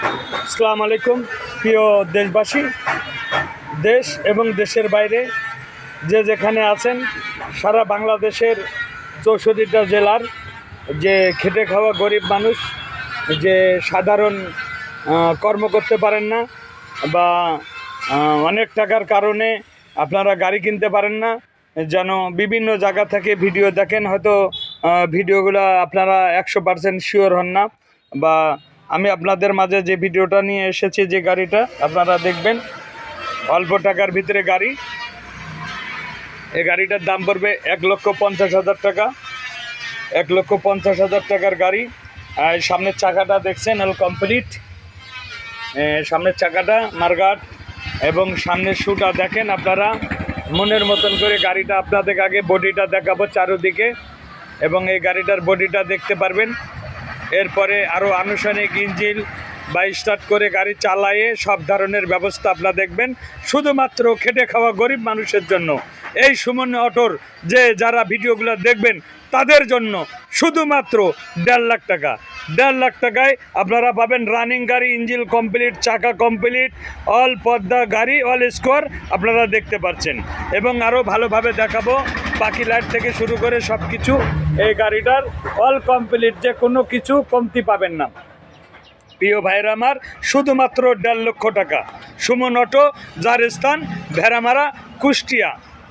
আসসালামু আলাইকুম প্রিয় দেশবাসী, দেশ এবং দেশের বাইরে যে যেখানে আছেন, সারা বাংলাদেশের 64টা জেলার যে খেটে খাওয়া গরিব মানুষ, যে সাধারণ কর্ম করতে পারেন না বা অনেক টাকার কারণে আপনারা গাড়ি কিনতে পারেন না, যেন বিভিন্ন জায়গা থেকে ভিডিও দেখেন, হয়তো ভিডিওগুলো আপনারা 100% শিওর হন না, বা আমি আপনাদের মাঝে যে ভিডিওটা নিয়ে এসেছি, যে গাড়িটা আপনারা দেখবেন অল্প টাকার ভিতরে গাড়ি। এই গাড়িটার দাম পড়বে 1,50,000 টাকা। 1,50,000 টাকার গাড়ি। আর সামনের চাকাটা দেখছেন অল কমপ্লিট, সামনের চাকাটা মার্গাট এবং সামনের শুটা দেখেন আপনারা মনের মতন করে। গাড়িটা আপনাদের আগে বডিটা দেখাবো চারোদিকে, এবং এই গাড়িটার বডিটা দেখতে পারবেন। এরপরে আরও আনুষ্ঠানিক ইঞ্জিন বা স্টার্ট করে গাড়ি চালায়ে সব ধরনের ব্যবস্থা আপনারা দেখবেন, শুধুমাত্র খেটে খাওয়া গরিব মানুষের জন্য। এই সুমন অটোর যে যারা ভিডিওগুলো দেখবেন তাদের জন্য শুধুমাত্র 1.5 লাখ টাকা। 1.5 লাখ টাকায় আপনারা পাবেন রানিং গাড়ি, ইঞ্জিন কমপ্লিট, চাকা কমপ্লিট, অল পর্দা গাড়ি, অল স্কোয়ার আপনারা দেখতে পাচ্ছেন। এবং আরও ভালোভাবে দেখাবো, বাকি লাইট থেকে শুরু করে সব কিছু। এই গাড়িটার অল কমপ্লিট, যে কোনো কিছু কমতি পাবেন না প্রিয় ভাইরা আমার। শুধুমাত্র 1.5 লক্ষ টাকা। সুমন অটো, যার স্থান ভেড়ামারা,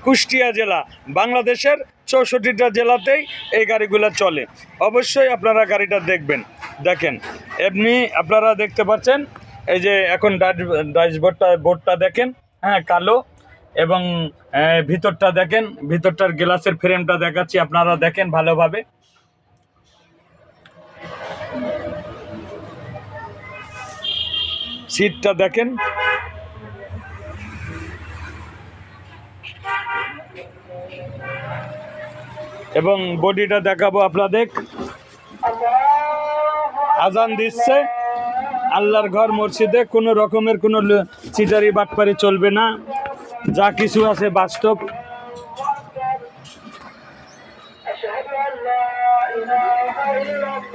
কুষ্টিয়া জেলা। বাংলাদেশের 64টা জেলাতেই এই গাড়িগুলো চলে। অবশ্যই আপনারা গাড়িটা দেখেন। এমনি আপনারা দেখতে পাচ্ছেন এই যে এখন বোর্ডটা দেখেন, হ্যাঁ, কালো। এবং ভিতরটা দেখেন, ভিতরটার গ্লাসের ফ্রেমটা দেখাচ্ছি, আপনারা দেখেন ভালোভাবে। সিটটা দেখেন, এবং বডিটা দেখাবো আপনাদের। আজান দিচ্ছে, আল্লাহর ঘর মসজিদে কোনো রকমের কোনো চিটারি বাটপারি চলবে না, যা কিছু আছে বাস্তব।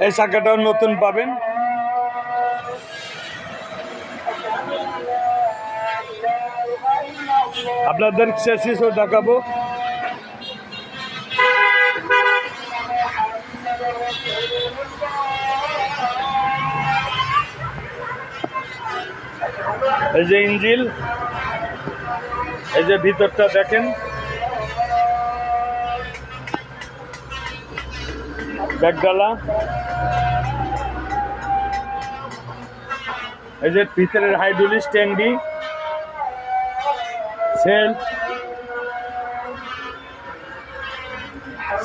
এই চাকাটাও নতুন পাবেন। আপনাদের চেসিসও দেখাবো। এই যে ইঞ্জিন, এই যে ভিতরটা দেখেন, ব্যাগডালা, এই যে ভিতরের হাইড্রোলিক স্ট্যান্ডি, সেলফ,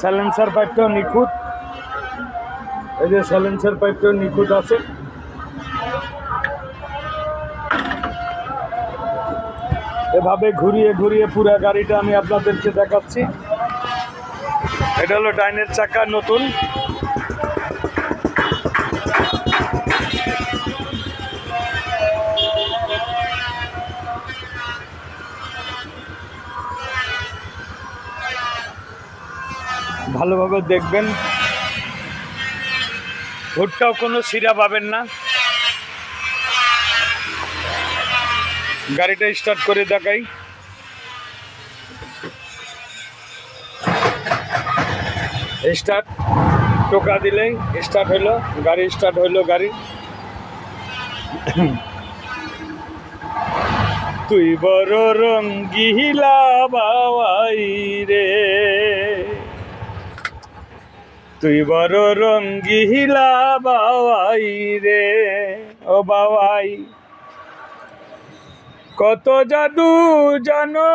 সাইলেন্সার পাইপটাও নিখুঁত। এই যে সাইলেন্সার পাইপটাও নিখুঁত আছে। এভাবে ঘুরিয়ে ঘুরিয়ে পুরো গাড়িটা আমি আপনাদেরকে দেখাচ্ছি। এটা হলো ডাইনের চাকা নতুন। ভালোভাবে দেখবেন, হুডটাও কোনো ছিঁড়া পাবেন না। গাড়িটা স্টার্ট করে দেখাই। স্টার্ট, টোকা দিলেই স্টার্ট হইলো গাড়ি, স্টার্ট হইলো গাড়ি। তুই বড় রঙ্গিলা বাবাই রে, তুই বড় রঙ্গিলা বাবাই রে, ও বাবাই কত জাদু জানো,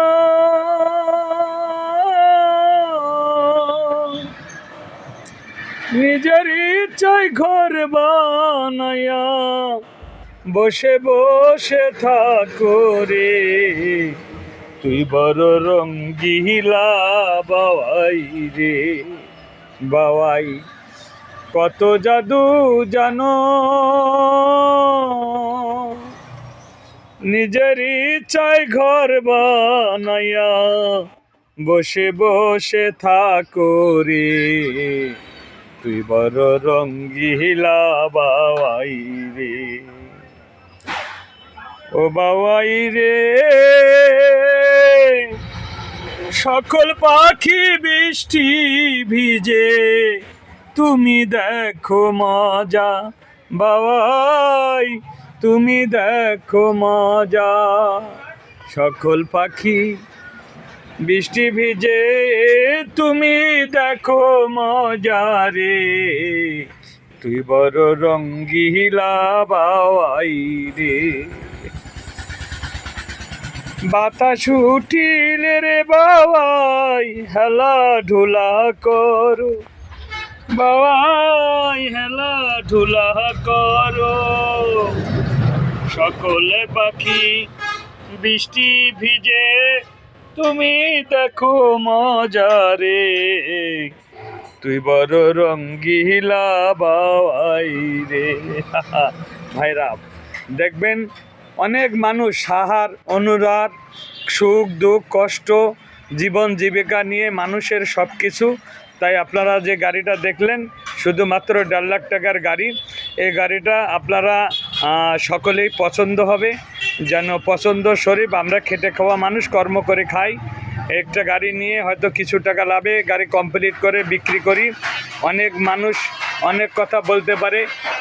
নিজের ইচ্ছায় ঘর বানায়া বসে বসে থাকো রে, তুই বড় রঙ্গিলা বাবাই রে, বাবাই কত জাদু জানো, নিজের ইচ্ছায় ঘর বানায়া বসে বসে থাকো রে, তুই বড় রঙ্গিলা বাবাই রে। ও বাবাই রে, সকল পাখি বৃষ্টি ভিজে তুমি দেখো মজা, বাবাই তুমি দেখো মজা। সকল পাখি বৃষ্টি ভিজে তুমি দেখো মজা রে, তুই বড় রঙ্গিলা বাবাই রে। বাতাস উঠিলে রে বাবাই হেলা ঢুলা করো, বাবাই হেলা ঢুলা করো। সকলে পাখি বৃষ্টি ভিজে তুমি দেখো মজা রে, তুই বড় রঙ্গিলা বাবাই রে। ভাইরা দেখবেন অনেক মানুষ সাহার অনুরাগ, সুখ দুঃখ কষ্ট জীবন জীবিকা নিয়ে মানুষের সব কিছু। তাই আপনারা যে গাড়িটা দেখলেন শুধুমাত্র 1.5 লাখ টাকার গাড়ি। এই গাড়িটা আপনারা সকলেই পছন্দ হবে, যেন পছন্দ শরীফ। আমরা খেটে খাওয়া মানুষ, কর্ম করে খাই। একটা গাড়ি নিয়ে হয়তো কিছু টাকা লাভে গাড়ি কমপ্লিট করে বিক্রি করি। অনেক মানুষ অনেক কথা বলতে পারে,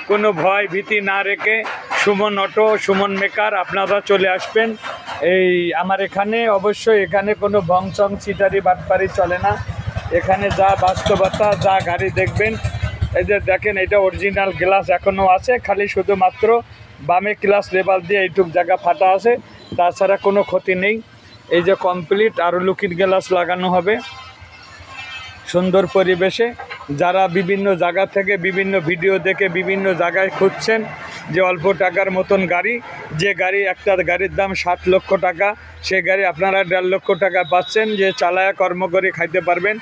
কোনো ভয় ভীতি না রেখে সুমন অটো, সুমন মেকার আপনারা চলে আসবেন এই আমার এখানে। অবশ্যই এখানে কোনো ভংচং চিটারি বাটপারি চলে না। এখানে যা বাস্তবতা, যা গাড়ি দেখবেন, এই যে দেখেন এটা অরিজিনাল গ্লাস এখনও আছে, খালি শুধুমাত্র বামে গ্লাস লেবাল দিয়ে এইটুক জায়গা ফাটা আছে, তাছাড়া কোনো ক্ষতি নেই। এই যে কমপ্লিট আরও লুকিং গ্লাস লাগানো হবে সুন্দর পরিবেশে। যারা বিভিন্ন জায়গা থেকে বিভিন্ন ভিডিও দেখে বিভিন্ন জায়গায় খুঁজছেন যে অল্প টাকার মতন গাড়ি, যে গাড়ি একটা গাড়ির দাম 60 লক্ষ টাকা, সে গাড়ি আপনারা 1.5 লক্ষ টাকা পাচ্ছেন, যে চালায়া কর্ম করে খাইতে পারবেন।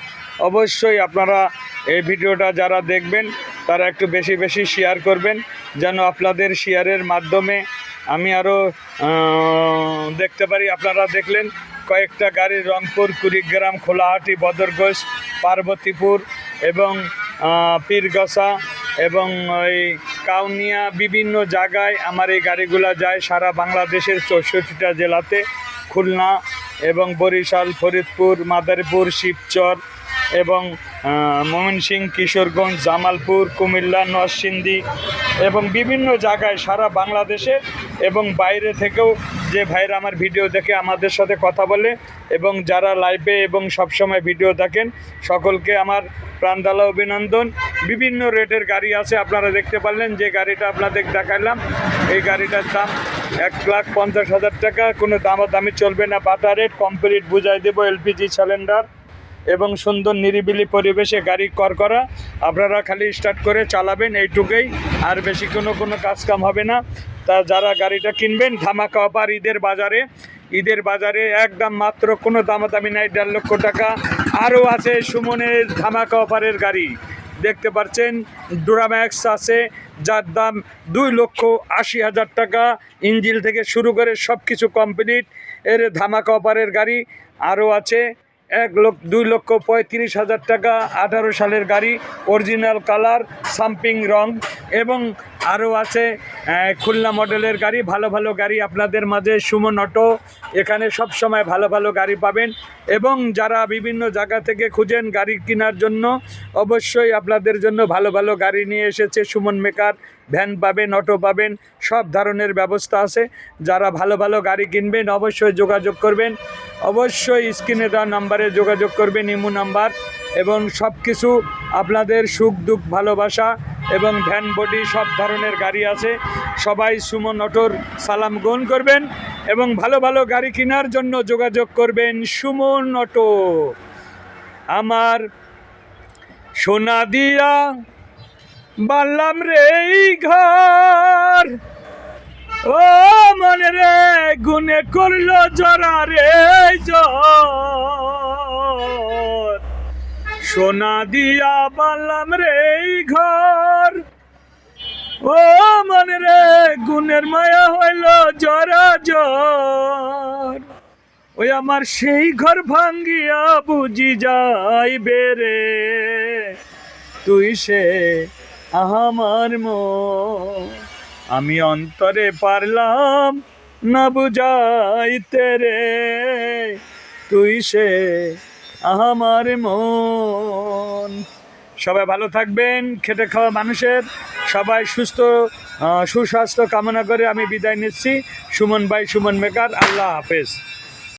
অবশ্যই আপনারা এই ভিডিওটা যারা দেখবেন তারা একটু বেশি বেশি শেয়ার করবেন, যেন আপনাদের শেয়ারের মাধ্যমে আমি আরও দেখতে পারি। আপনারা দেখলেন কয়েকটা গাড়ি রংপুর, কুড়িগ্রাম, খোলাহাটি, বদরগঞ্জ, পার্বতীপুর এবং পীরগছা এবং ওই কাউনিয়া, বিভিন্ন জায়গায় আমার এই গাড়িগুলো যায় সারা বাংলাদেশের 64টা জেলাতে। খুলনা এবং বরিশাল, ফরিদপুর, মাদারীপুর, শিবচর এবং ময়মনসিংহ, কিশোরগঞ্জ, জামালপুর, কুমিল্লা, নরসিংদী এবং বিভিন্ন জায়গায় সারা বাংলাদেশে এবং বাইরে থেকেও যে ভাইরা আমার ভিডিও দেখে আমাদের সাথে কথা বলে এবং যারা লাইভে এবং সবসময় ভিডিও দেখেন, সকলকে আমার প্রাণঢালা অভিনন্দন। বিভিন্ন রেটের গাড়ি আছে, আপনারা দেখতে পারলেন যে গাড়িটা আপনাদের দেখালাম। এই গাড়িটার দাম 1,50,000 টাকা, কোনো দামাদামি চলবে না। বাটা রেট কমপ্লিট বুঝাই দেবো, এলপিজি সিলিন্ডার এবং সুন্দর নিরিবিলি পরিবেশে গাড়ি করা। আপনারা খালি স্টার্ট করে চালাবেন, এইটুকুই, আর বেশি কোনো কাজকাম হবে না। তা যারা গাড়িটা কিনবেন ধামাকা অফার ঈদের বাজারে একদম মাত্র কোনো দামাদামি নাই, 1.5 লক্ষ টাকা। আরও আছে সুমনের ধামাকা অফারের গাড়ি, দেখতে পাচ্ছেন ডুরাম্যাক্স আছে যার দাম 2,80,000 টাকা, ইঞ্জিন থেকে শুরু করে সব কিছু কমপ্লিট এর ধামাকা অফারের গাড়ি। আরও আছে 2,35,000 টাকা, 18 সালের গাড়ি, অরিজিনাল কালার, সাম্পিং রং। এবং আরও আছে খুলনা মডেলের গাড়ি। ভালো ভালো গাড়ি আপনাদের মাঝে সুমন অটো, এখানে সব সময় ভালো ভালো গাড়ি পাবেন। এবং যারা বিভিন্ন জায়গা থেকে খুঁজেন গাড়ি কেনার জন্য, অবশ্যই আপনাদের জন্য ভালো ভালো গাড়ি নিয়ে এসেছে সুমন মেকার। ভ্যান পাবেন, অটো পাবেন, সব ধরনের ব্যবস্থা আছে। যারা ভালো ভালো গাড়ি কিনবেন অবশ্যই যোগাযোগ করবেন, অবশ্যই স্ক্রিনে দেওয়া নাম্বারে যোগাযোগ করবেন, ইমো নাম্বার। এবং সব কিছু আপনাদের সুখ দুঃখ ভালোবাসা এবং ভ্যান বডি সব ধরনের গাড়ি আছে। সবাই সুমন অটোর সালাম গ্রহণ করবেন এবং ভালো ভালো গাড়ি কেনার জন্য যোগাযোগ করবেন সুমন অটো। আমার সোনা দিয়া বানলাম রে ঘর, ও মনে রে গুনে করলো জরা রে জ্বর। সোনা দিয়া বানলাম রে ঘর, ও মনে রে গুনের মায়া হইল জরা জ্বর। ওই আমার সেই ঘর ভাঙ্গিয়া বুঝি যাইবে রে তুই সে আমার মন। আমি অন্তরে পারলাম না বুঝাইতে রে তুই সে আমার মন। সবাই ভালো থাকবেন, খেটে খাওয়া মানুষের সবাই সুস্বাস্থ্য কামনা করে আমি বিদায় নিচ্ছি। সুমন ভাই, সুমন মেকার, আল্লাহ হাফেজ।